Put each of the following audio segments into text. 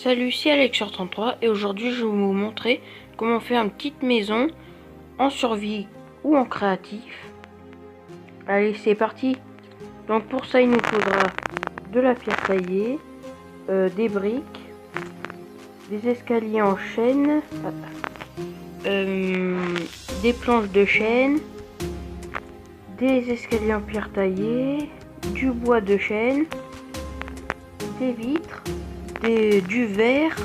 Salut, c'est Alex33 et aujourd'hui je vais vous montrer comment faire une petite maison en survie ou en créatif. Allez, c'est parti. Donc pour ça il nous faudra de la pierre taillée, des briques, des escaliers en chêne, des planches de chêne, des escaliers en pierre taillée, du bois de chêne, des vitres, du verre,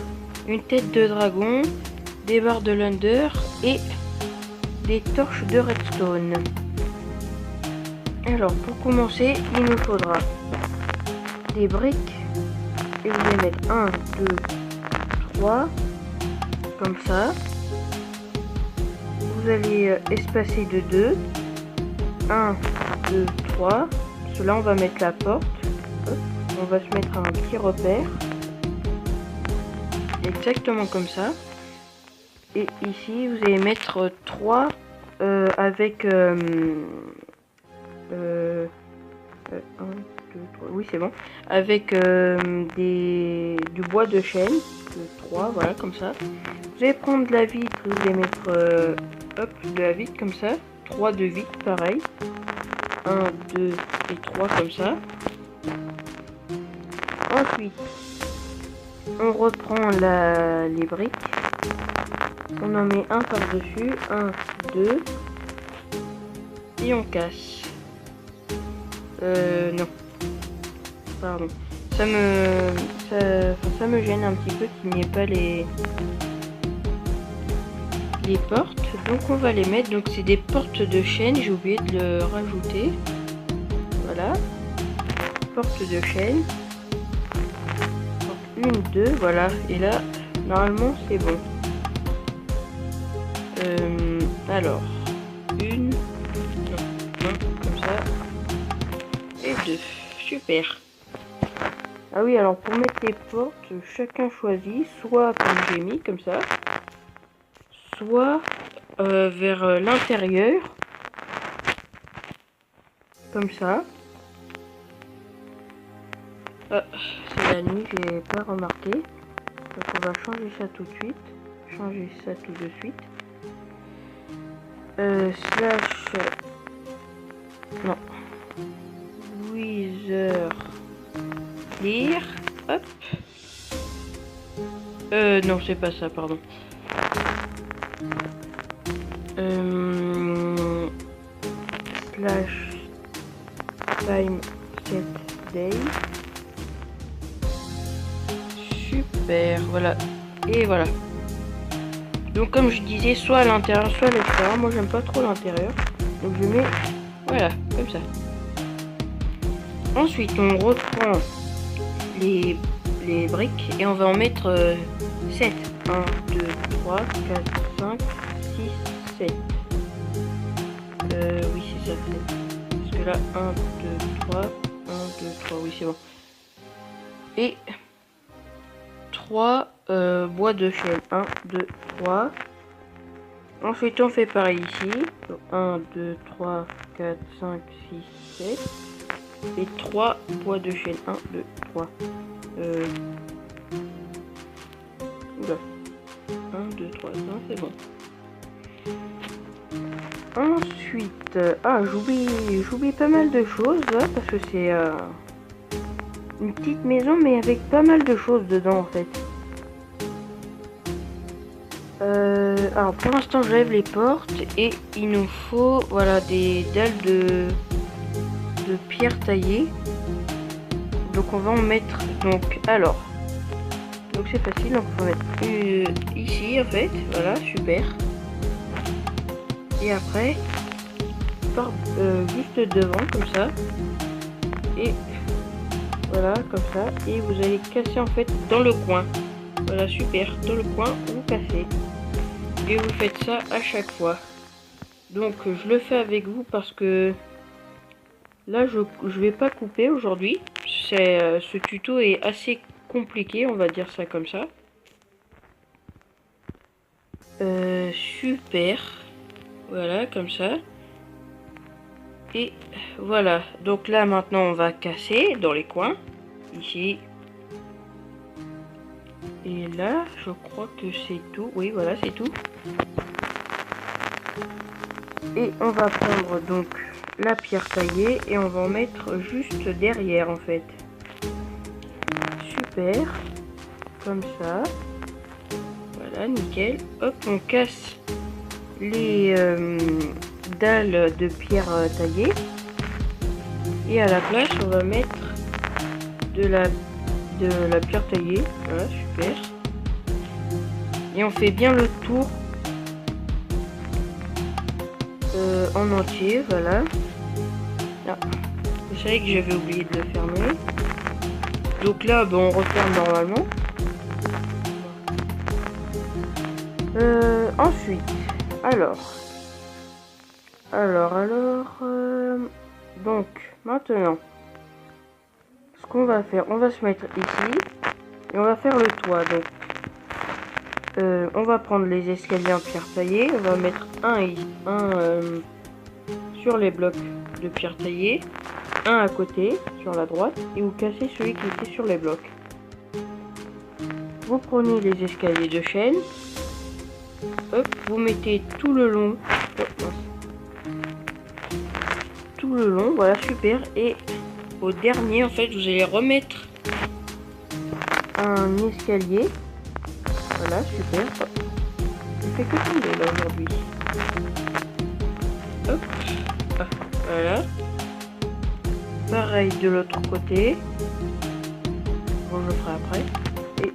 une tête de dragon, des barres de Lunder et des torches de redstone. Alors pour commencer, il nous faudra des briques et vous allez mettre 1, 2, 3 comme ça. Vous allez espacer de 2, 1, 2, 3. Cela on va mettre la porte. On va se mettre un petit repère. Exactement comme ça. Et ici vous allez mettre 3 avec 1, 2, 3, oui c'est bon, avec du bois de chêne, 3, voilà comme ça. Vous allez prendre de la vitre, vous allez mettre de la vitre comme ça, 3 de vitre pareil, 1, 2 et 3 comme ça. Ensuite on reprend les briques, on en met un par dessus, 1, 2 et on casse. Non, pardon, ça me gêne un petit peu qu'il n'y ait pas les portes, donc on va les mettre. Donc c'est des portes de chêne, j'ai oublié de le rajouter. Voilà, porte de chêne, 1, 2, voilà, et là normalement c'est bon. Alors 1, comme ça et 2, super. Ah oui, alors pour mettre les portes, chacun choisit, soit comme j'ai mis comme ça, soit vers l'intérieur comme ça. Ah, c'est la nuit, j'ai pas remarqué, donc on va changer ça tout de suite, slash non, Wither clear, hop, non c'est pas ça, pardon, slash time set day, super, voilà, et voilà. Donc comme je disais, soit à l'intérieur, soit à l'extérieur. Moi j'aime pas trop l'intérieur, donc je mets, voilà, comme ça. Ensuite on reprend les briques et on va en mettre 7. 1, 2, 3, 4, 5, 6, 7. Oui c'est ça, 7. Parce que là, 1, 2, 3, 1, 2, 3, oui c'est bon. Et 3 bois de chêne, 1, 2, 3. Ensuite on fait pareil ici, 1, 2, 3, 4, 5, 6, 7. Et 3 bois de chêne, 1, 2, 3. Oula. 1, 2, 3, non c'est bon. Ensuite, j'oublie pas mal de choses là, parce que c'est une petite maison mais avec pas mal de choses dedans en fait. Alors pour l'instant je lève les portes et il nous faut, voilà, des dalles de pierre taillée. Donc on va en mettre, donc c'est facile, donc on va mettre ici en fait, voilà, super. Et après juste devant comme ça, et voilà comme ça, et vous allez casser en fait dans le coin, voilà, super, dans le coin vous cassez et vous faites ça à chaque fois. Donc je le fais avec vous parce que là je vais pas couper aujourd'hui, ce tuto est assez compliqué, on va dire ça comme ça. Super, voilà comme ça. Et voilà, donc là maintenant on va casser dans les coins, ici, Et là, je crois que c'est tout. Oui, voilà, c'est tout. Et on va prendre donc la pierre taillée et on va en mettre juste derrière en fait. Super. Comme ça. Voilà, nickel. Hop, on casse les dalles de pierre taillée. Et à la place, on va mettre de la pierre taillée. Voilà, super. Et on fait bien le tour en entier, voilà. Ah, je savais que j'avais oublié de le fermer. Donc là, on referme normalement. Ensuite, donc maintenant, ce qu'on va faire, on va se mettre ici et on va faire le toit. Donc, on va prendre les escaliers en pierre taillée, on va mettre un sur les blocs de pierre taillée, un à côté sur la droite et vous cassez celui qui était sur les blocs. Vous prenez les escaliers de chêne, hop, vous mettez tout le long, voilà, super. Et au dernier, en fait, vous allez remettre un escalier, voilà, super. Hop. Je fais que tomber là aujourd'hui. Hop, ah, voilà. Pareil de l'autre côté. Bon, je ferai après. Et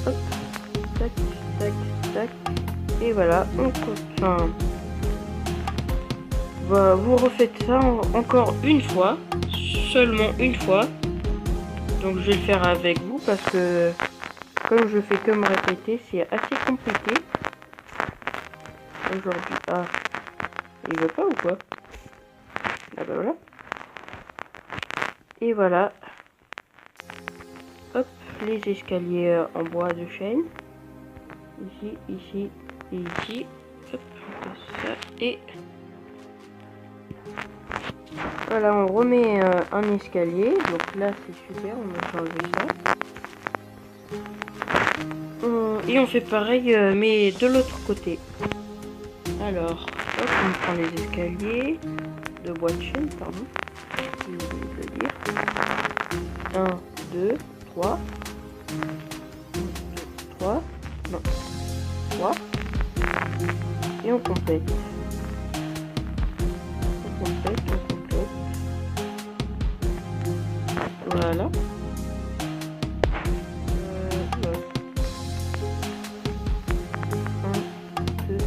hop, tac, tac, tac. Et voilà, on continue. Vous refaites ça encore une fois, seulement une fois. Donc je vais le faire avec vous parce que comme je fais que me répéter, c'est assez compliqué. Aujourd'hui, ah, il veut pas ou quoi? Ah bah voilà. Et voilà. Hop, les escaliers en bois de chêne. Ici, ici et ici. Hop, on passe ça et voilà, on remet un escalier. Donc là, c'est super, on va changer ça. Et on fait pareil, mais de l'autre côté. Alors, hop, on prend les escaliers de bois de chêne, pardon. J'ai oublié de le dire. 1, 2, 3. 3. Non. 3. Et on complète. Voilà. Ouais. 1, 2,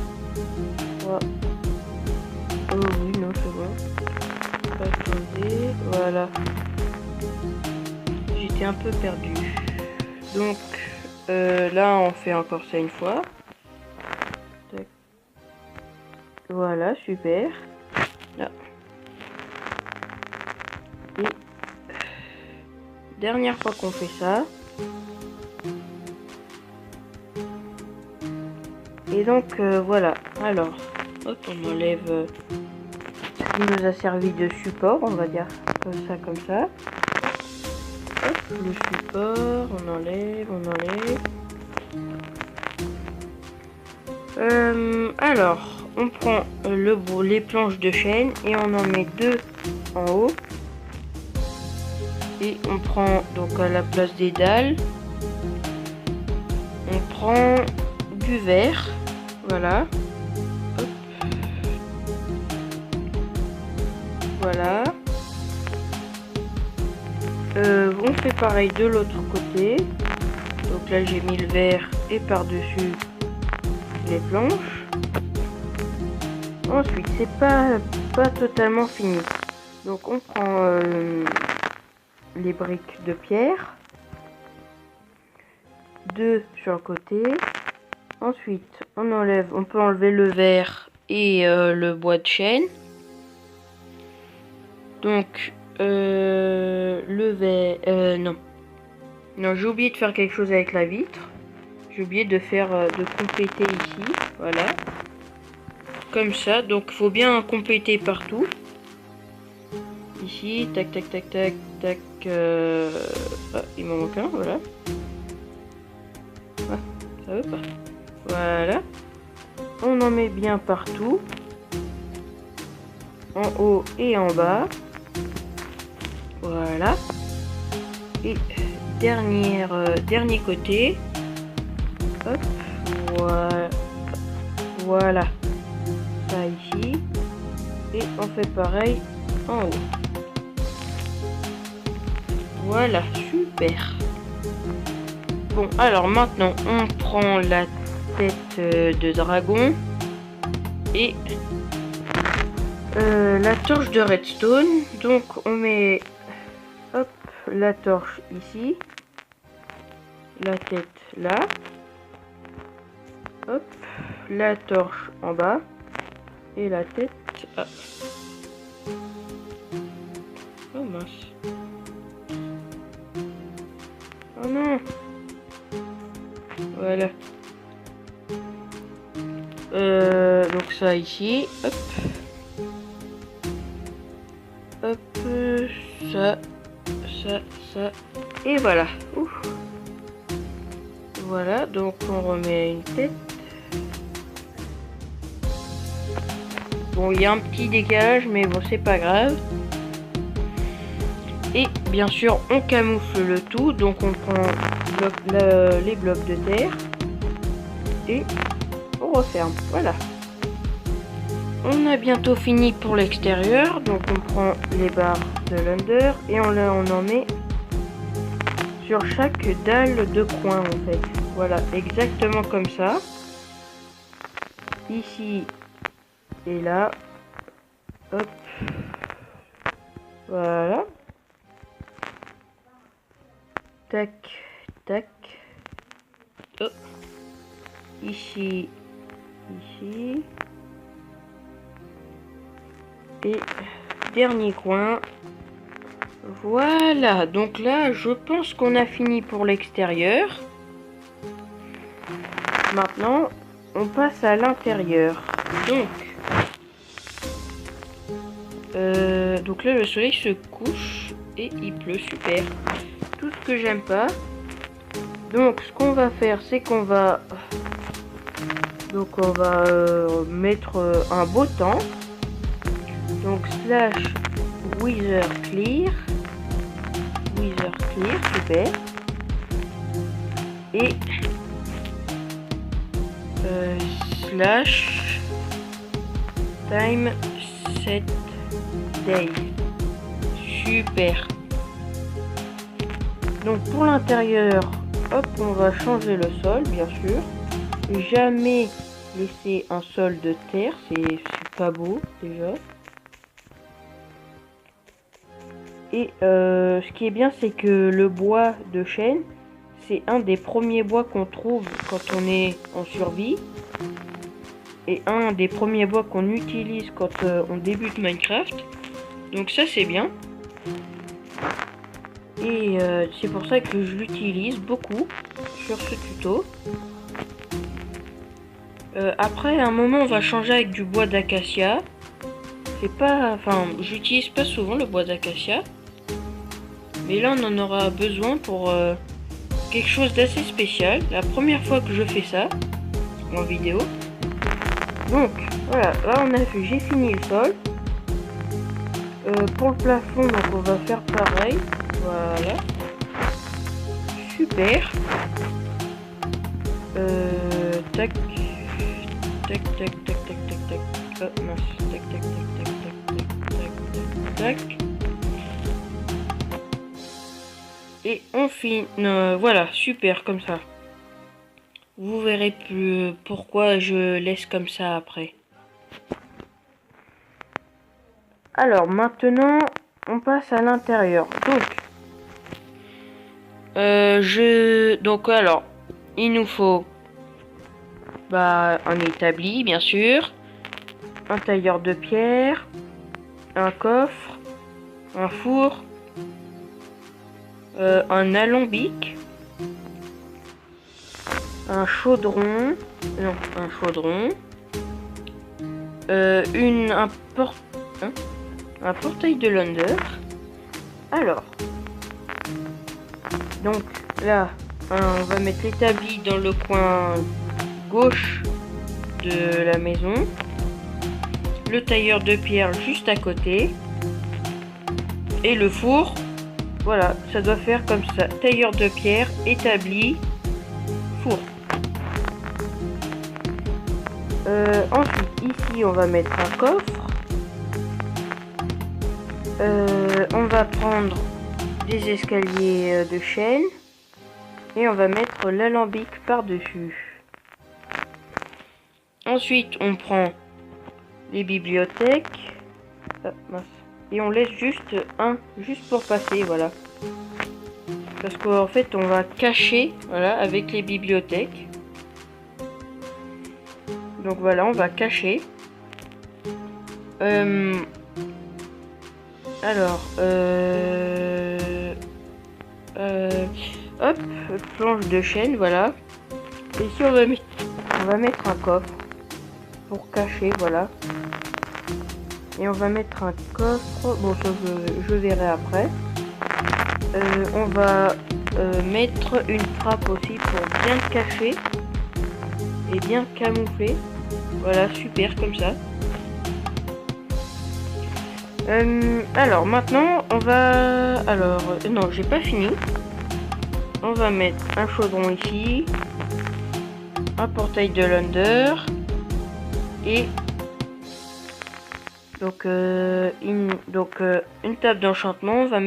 3. Oh oui, non, c'est bon. Attendez, voilà. J'étais un peu perdu. Donc, là, on fait encore ça une fois. Tac. Voilà, super. Là. Et dernière fois qu'on fait ça. Et donc voilà. Alors, hop, on enlève ce qui nous a servi de support, on va dire comme ça, comme ça. Hop, le support, on enlève. Alors, on prend les planches de chêne et on en met 2 en haut. Et on prend donc à la place des dalles, on prend du verre, voilà. Hop. Voilà. On fait pareil de l'autre côté. Donc là j'ai mis le verre et par-dessus les planches. Ensuite c'est pas totalement fini. Donc on prend les briques de pierre, 2 sur le côté. Ensuite on peut enlever le verre et le bois de chêne. Donc le verre, non, j'ai oublié de faire quelque chose avec la vitre. J'ai oublié de compléter ici, voilà, comme ça. Donc faut bien compléter partout. Ici, tac tac tac tac tac. Ah, il m'en manque un, voilà. Ah, ça veut pas. Voilà. On en met bien partout. En haut et en bas. Voilà. Et dernier côté. Hop. Voilà. Voilà. Ça ici. Et on fait pareil en haut. Voilà, super. Bon, alors maintenant, on prend la tête de dragon et la torche de redstone. Donc, on met hop, la torche ici, la tête là, hop, la torche en bas et la tête. Ah. Oh mince. Oh non. Voilà. Donc ça ici. Hop. Hop. Ça. Et voilà. Ouf. Voilà. Donc on remet une tête. Bon, il y a un petit décalage, mais bon, c'est pas grave. Et bien sûr, on camoufle le tout. Donc on prend les blocs de terre et on referme. Voilà. On a bientôt fini pour l'extérieur. Donc on prend les barres de l'under et on en met sur chaque dalle de coin en fait. Voilà, exactement comme ça. Ici et là. Hop. Voilà. Tac, tac. Oh. Ici. Et dernier coin. Voilà. Donc là, je pense qu'on a fini pour l'extérieur. Maintenant, on passe à l'intérieur. Donc là, le soleil se couche et il pleut. Super. Tout ce que j'aime pas. Donc ce qu'on va faire, c'est qu'on va mettre un beau temps. Donc slash wither clear, super. Et slash time set day, super. Donc pour l'intérieur, hop, on va changer le sol, bien sûr. Jamais laisser un sol de terre, c'est pas beau déjà. Et ce qui est bien, c'est que le bois de chêne, c'est un des premiers bois qu'on trouve quand on est en survie. Et un des premiers bois qu'on utilise quand on débute Minecraft. Donc ça, c'est bien. Et c'est pour ça que je l'utilise beaucoup sur ce tuto. Après, à un moment, on va changer avec du bois d'acacia. C'est pas... Enfin, j'utilise pas souvent le bois d'acacia. Mais là, on en aura besoin pour quelque chose d'assez spécial. La première fois que je fais ça en vidéo. Donc, voilà. Là, on a vu, j'ai fini le sol. Pour le plafond, donc on va faire pareil. Voilà. Super. Tac. Tac, tac, tac, tac, tac, tac. Oh, mince. Tac, tac, tac, tac, tac, tac, tac, tac. Et on finit. Voilà, super, comme ça. Vous verrez plus pourquoi je laisse comme ça après. Alors, maintenant, on passe à l'intérieur. Donc, alors, il nous faut un établi, bien sûr, un tailleur de pierre, un coffre, un four, un alambic, un chaudron, un portail de l'under. Alors, donc là, on va mettre l'établi dans le coin gauche de la maison. Le tailleur de pierre juste à côté. Et le four, voilà, ça doit faire comme ça. Tailleur de pierre, établi, four. Ensuite, ici, on va mettre un coffre. On va prendre des escaliers de chêne. Et on va mettre l'alambic par-dessus. Ensuite, on prend les bibliothèques. Ah, mince. Et on laisse juste un, juste pour passer, voilà. Parce qu'en fait, on va cacher, voilà, avec les bibliothèques. Donc voilà, on va cacher. Hop, planche de chêne, voilà. Et ici, on va mettre un coffre pour cacher, voilà. Et on va mettre un coffre, bon ça je verrai après. On va mettre une trappe aussi pour bien cacher et bien camoufler. Voilà, super comme ça. Alors maintenant on va... Alors non, j'ai pas fini. On va mettre un chaudron ici, un portail de l'Under et donc une table d'enchantement. On va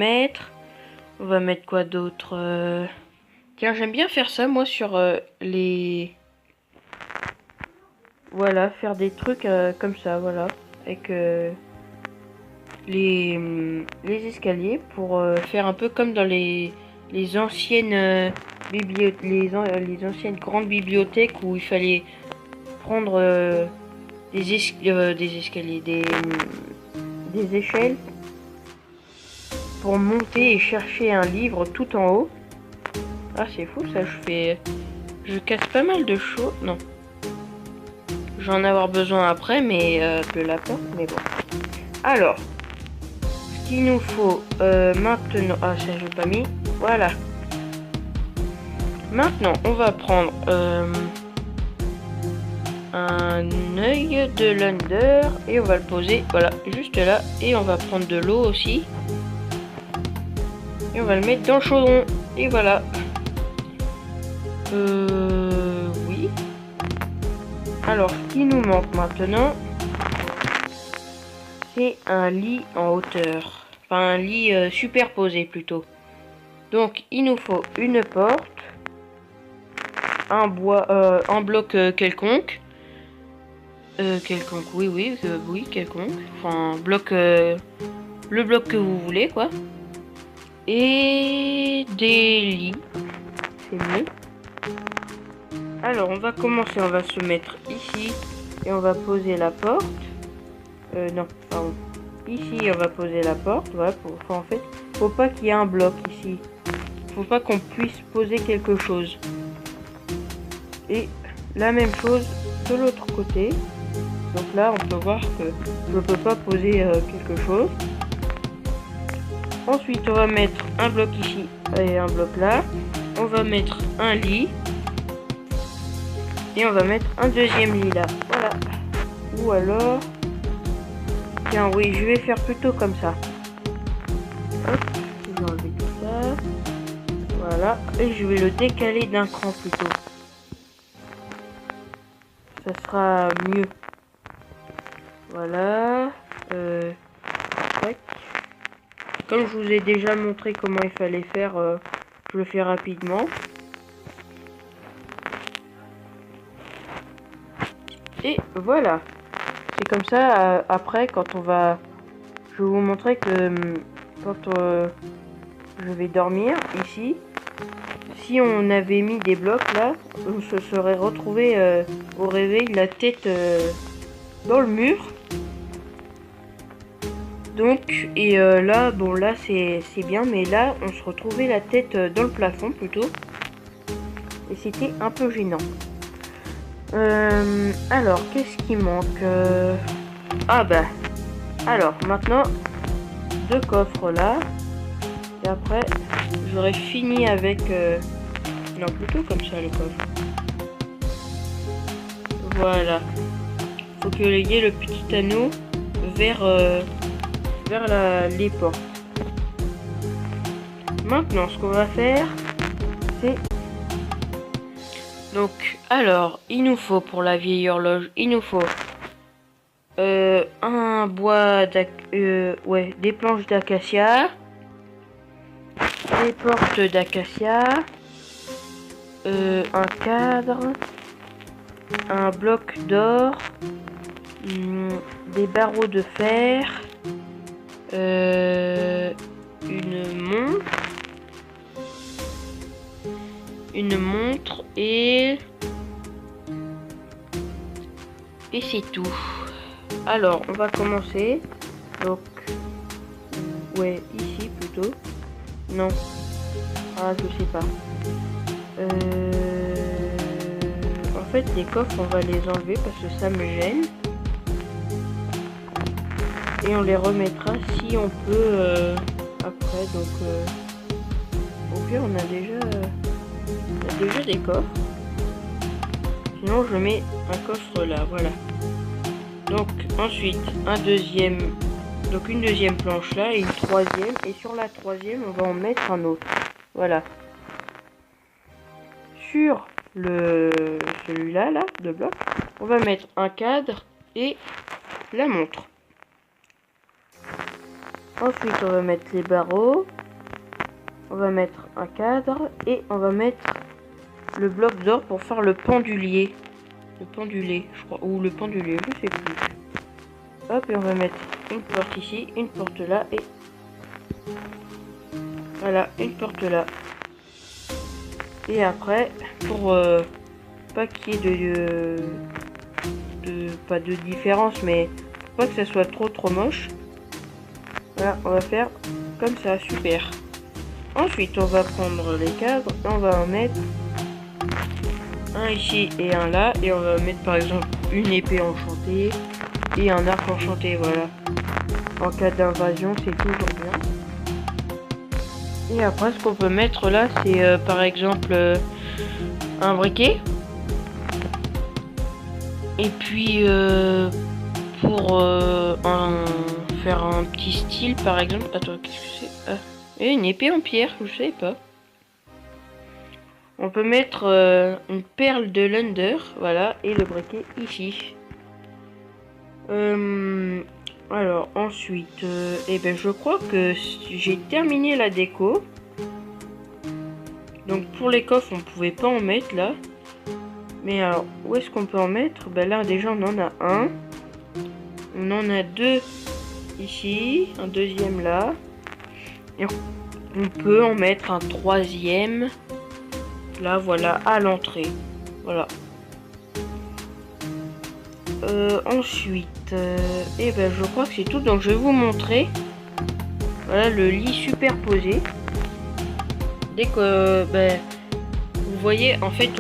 mettre quoi d'autre? Tiens, j'aime bien faire ça moi sur les... Voilà, faire des trucs comme ça, voilà, avec les escaliers pour faire un peu comme dans les anciennes les anciennes grandes bibliothèques où il fallait prendre des escaliers, des échelles pour monter et chercher un livre tout en haut. Ah, c'est fou ça, je casse pas mal de choses. Non, je vais en avoir besoin après, mais de la porte, mais bon. Alors, ce qu'il nous faut maintenant... Ah, ça j'ai pas mis. Voilà. Maintenant, on va prendre un œil de l'Under et on va le poser, voilà, juste là. Et on va prendre de l'eau aussi. Et on va le mettre dans le chaudron. Et voilà. Oui. Alors, ce qui nous manque maintenant, c'est un lit en hauteur. Enfin, un lit superposé plutôt. Donc, il nous faut une porte, un bloc quelconque. Quelconque, oui, quelconque. Enfin, bloc, le bloc que vous voulez, quoi. Et des lits. C'est mieux. Alors, on va commencer, on va se mettre ici et on va poser la porte. Non, pardon. Ici, on va poser la porte. Voilà, en fait, faut pas qu'il y ait un bloc ici. Faut pas qu'on puisse poser quelque chose. Et la même chose de l'autre côté. Donc là, on peut voir que je peux pas poser quelque chose. Ensuite, on va mettre un bloc ici et un bloc là. On va mettre un lit. Et on va mettre un deuxième lit là. Voilà. Ou alors... Tiens, oui, je vais faire plutôt comme ça. Hop, je vais enlever tout ça. Voilà. Et je vais le décaler d'un cran plutôt. Ça sera mieux. Voilà. Tac. Comme je vous ai déjà montré comment il fallait faire, je le fais rapidement. Et voilà. C'est comme ça, après, quand on va... Je vais vous montrer que quand je vais dormir, ici, si on avait mis des blocs là, on se serait retrouvé au réveil la tête dans le mur. Donc, et là, bon là c'est bien, mais là, on se retrouvait la tête dans le plafond plutôt. Et c'était un peu gênant. Alors, qu'est-ce qui manque? Ah bah, alors maintenant, 2 coffres là. Et après, j'aurai fini avec Non, plutôt comme ça le coffre. Voilà. Faut que y ait le petit anneau vers les portes. Maintenant, ce qu'on va faire, c'est... Donc, alors, il nous faut pour la vieille horloge, il nous faut un bois des planches d'acacia, des portes d'acacia, un cadre, un bloc d'or, des barreaux de fer, une montre et c'est tout. Alors on va commencer. Donc ouais, ici plutôt. Non. Ah, je sais pas. En fait les coffres on va les enlever parce que ça me gêne. Et on les remettra si on peut après. Donc au pire on a déjà des coffres. Sinon je mets un coffre là, voilà. Donc ensuite une deuxième planche là et une troisième, et sur la troisième on va en mettre un autre. Voilà. Sur celui-là là de bloc, on va mettre un cadre et la montre. Ensuite on va mettre les barreaux, on va mettre un cadre et on va mettre le bloc d'or pour faire le pendulé. Le pendulé, je crois, ou le pendulé, je sais plus. Hop, et on va mettre une porte ici, une porte là, et voilà, une porte là. Et après, pour pas qu'il y ait pas de différence, mais pour pas que ça soit trop moche, voilà, on va faire comme ça, super. Ensuite, on va prendre les cadres et on va en mettre un ici et un là, et on va mettre par exemple une épée enchantée et un arc enchanté, voilà. En cas d'invasion, c'est toujours bien. Et après, ce qu'on peut mettre là, c'est par exemple un briquet. Et puis pour faire un petit style, par exemple, attends, qu'est-ce que c'est? Ah, et une épée en pierre, je sais pas. On peut mettre une perle de Lunder, voilà, et le briquet ici. Alors ensuite, je crois que j'ai terminé la déco. Donc pour les coffres, on pouvait pas en mettre là. Mais alors, où est-ce qu'on peut en mettre? Là déjà on en a un. On en a deux ici, un deuxième là. Et on peut en mettre un troisième. Là, voilà, à l'entrée. Voilà. Ensuite, je crois que c'est tout. Donc, je vais vous montrer. Voilà, le lit superposé. Dès que, vous voyez, en fait,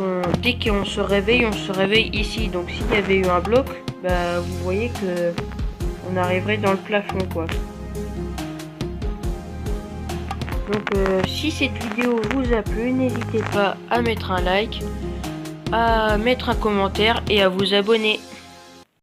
dès qu'on se réveille ici. Donc, s'il y avait eu un bloc, vous voyez que on arriverait dans le plafond, quoi. Donc si cette vidéo vous a plu, n'hésitez pas à mettre un like, à mettre un commentaire et à vous abonner.